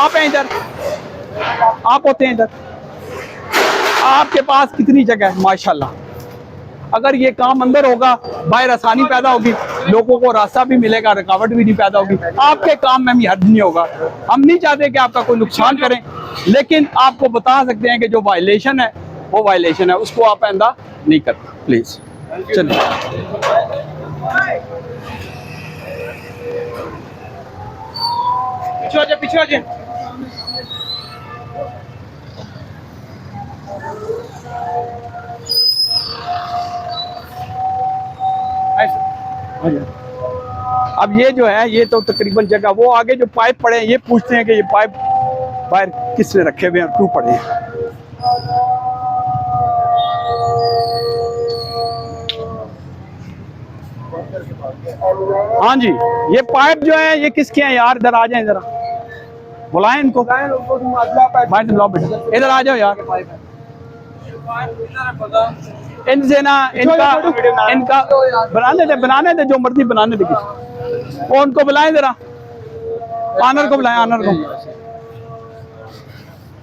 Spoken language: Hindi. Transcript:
आप हैं इधर, आप होते हैं इधर, आपके पास कितनी जगह है माशाल्लाह। अगर ये काम अंदर होगा, बाहर आसानी पैदा होगी, लोगों को रास्ता भी मिलेगा, रुकावट भी नहीं पैदा होगी। आपके काम में भी हद नहीं होगा। हम नहीं चाहते कि आपका कोई नुकसान करें, लेकिन आपको बता सकते हैं कि जो वायलेशन है वो वायलेशन है, उसको आप आइंदा नहीं करते प्लीज। चलिए पीछे हो जाए। अब ये जो है, ये तो तकरीबन जगह, वो आगे जो पाइप पड़े हैं ये पूछते हैं कि ये पाइप बाहर किसने रखे हुए हैं, क्यों पड़े हैं। हाँ जी, ये पाइप जो है ये किसके हैं यार? इधर आ जाए, जरा बुलाएं इनको, इधर आ जाओ यार। इनसे ना इनका बनाने दे जो मर्जी बनाने दे, वो उनको बुलाएं, जरा ऑनर को बुलाएं, ऑनर को।